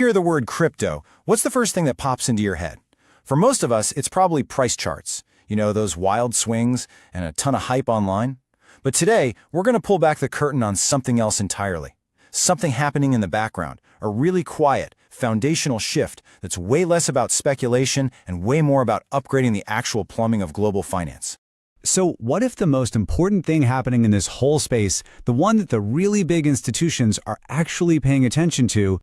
Hear the word crypto, what's the first thing that pops into your head? For most of us, it's probably price charts. You know, those wild swings and a ton of hype online. But today, we're going to pull back the curtain on something else entirely. Something happening in the background, a really quiet, foundational shift that's way less about speculation and way more about upgrading the actual plumbing of global finance. So what if the most important thing happening in this whole space, the one that the really big institutions are actually paying attention to,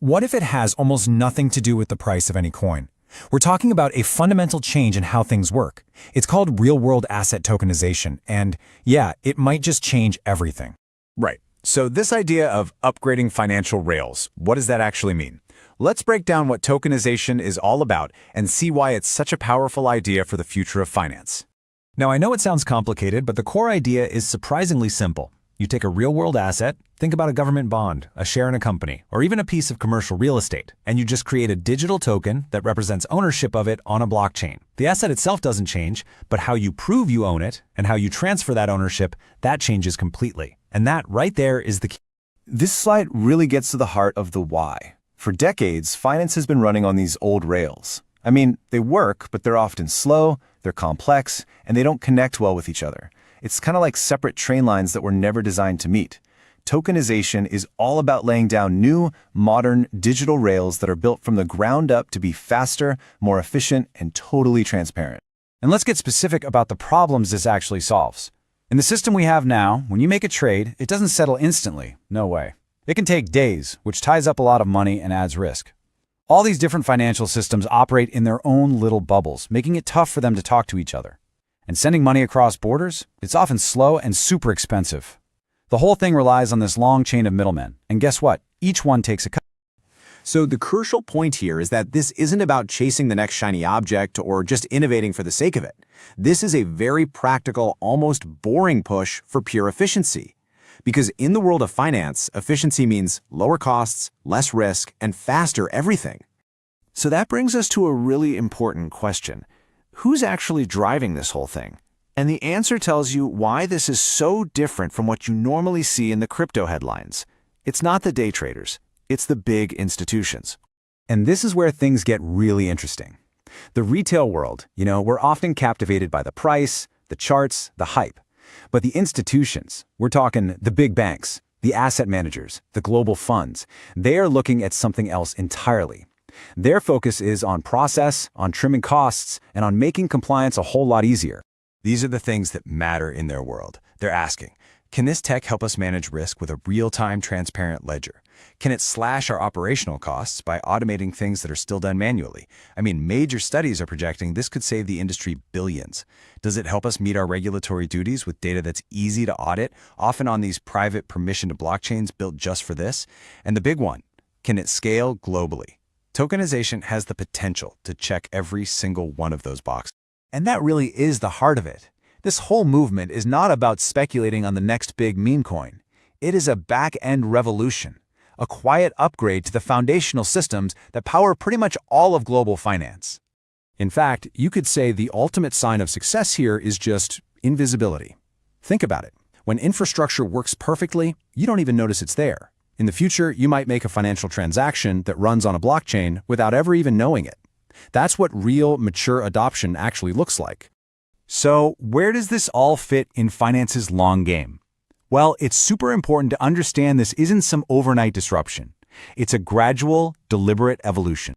What if it has almost nothing to do with the price of any coin? We're talking about a fundamental change in how things work. It's called real-world asset tokenization, and yeah, it might just change everything. Right. So this idea of upgrading financial rails, what does that actually mean? Let's break down what tokenization is all about and see why it's such a powerful idea for the future of finance. Now, I know it sounds complicated, but the core idea is surprisingly simple. You take a real-world asset, think about a government bond, a share in a company, or even a piece of commercial real estate, and you just create a digital token that represents ownership of it on a blockchain. The asset itself doesn't change, but how you prove you own it and how you transfer that ownership, that changes completely. And that right there is the key. This slide really gets to the heart of the why. For decades, finance has been running on these old rails. I mean, they work, but they're often slow, they're complex, and they don't connect well with each other. It's kind of like separate train lines that were never designed to meet. Tokenization is all about laying down new, modern, digital rails that are built from the ground up to be faster, more efficient, and totally transparent. And let's get specific about the problems this actually solves. In the system we have now, when you make a trade, it doesn't settle instantly. No way. It can take days, which ties up a lot of money and adds risk. All these different financial systems operate in their own little bubbles, making it tough for them to talk to each other. And sending money across borders, it's often slow and super expensive. The whole thing relies on this long chain of middlemen. And guess what? Each one takes a cut. So the crucial point here is that this isn't about chasing the next shiny object or just innovating for the sake of it. This is a very practical, almost boring push for pure efficiency. Because in the world of finance, efficiency means lower costs, less risk, and faster everything. So that brings us to a really important question. Who's actually driving this whole thing? And the answer tells you why this is so different from what you normally see in the crypto headlines. It's not the day traders, it's the big institutions. And this is where things get really interesting. The retail world, we're often captivated by the price, the charts, the hype. But the institutions, we're talking the big banks, the asset managers, the global funds, they are looking at something else entirely. Their focus is on process, on trimming costs, and on making compliance a whole lot easier. These are the things that matter in their world. They're asking, can this tech help us manage risk with a real-time, transparent ledger? Can it slash our operational costs by automating things that are still done manually? I mean, major studies are projecting this could save the industry billions. Does it help us meet our regulatory duties with data that's easy to audit, often on these private permissioned blockchains built just for this? And the big one, can it scale globally? Tokenization has the potential to check every single one of those boxes. And that really is the heart of it. This whole movement is not about speculating on the next big meme coin. It is a back-end revolution, a quiet upgrade to the foundational systems that power pretty much all of global finance. In fact, you could say the ultimate sign of success here is just invisibility. Think about it. When infrastructure works perfectly, you don't even notice it's there. In the future, you might make a financial transaction that runs on a blockchain without ever even knowing it. That's what real, mature adoption actually looks like. So, where does this all fit in finance's long game? Well, it's super important to understand this isn't some overnight disruption. It's a gradual, deliberate evolution.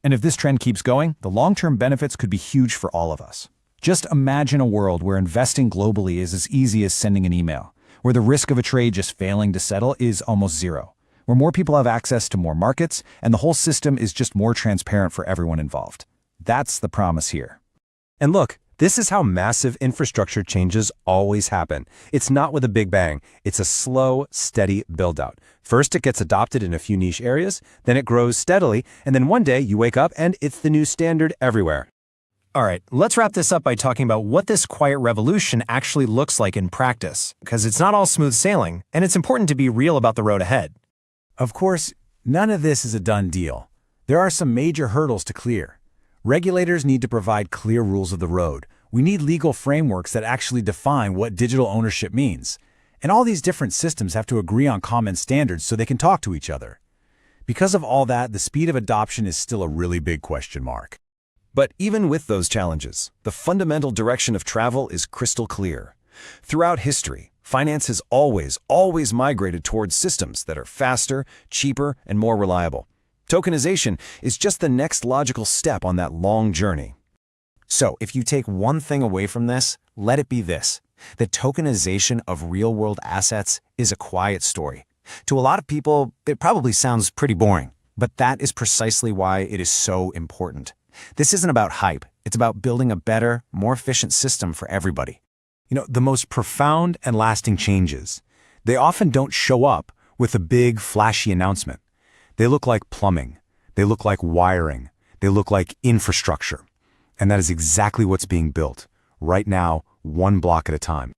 And if this trend keeps going, the long-term benefits could be huge for all of us. Just imagine a world where investing globally is as easy as sending an email, where the risk of a trade just failing to settle is almost zero, where more people have access to more markets, and the whole system is just more transparent for everyone involved. That's the promise here. And look, this is how massive infrastructure changes always happen. It's not with a big bang. It's a slow, steady build-out. First, it gets adopted in a few niche areas, then it grows steadily, and then one day you wake up and it's the new standard everywhere. All right, let's wrap this up by talking about what this quiet revolution actually looks like in practice, because it's not all smooth sailing, and it's important to be real about the road ahead. Of course, none of this is a done deal. There are some major hurdles to clear. Regulators need to provide clear rules of the road. We need legal frameworks that actually define what digital ownership means. And all these different systems have to agree on common standards so they can talk to each other. Because of all that, the speed of adoption is still a really big question mark. But even with those challenges, the fundamental direction of travel is crystal clear. Throughout history, finance has always migrated towards systems that are faster, cheaper, and more reliable. Tokenization is just the next logical step on that long journey. So, if you take one thing away from this, let it be this. The tokenization of real-world assets is a quiet story. To a lot of people, it probably sounds pretty boring, but that is precisely why it is so important. This isn't about hype. It's about building a better, more efficient system for everybody. The most profound and lasting changes, they often don't show up with a big, flashy announcement. They look like plumbing. They look like wiring. They look like infrastructure. And that is exactly what's being built, right now, one block at a time.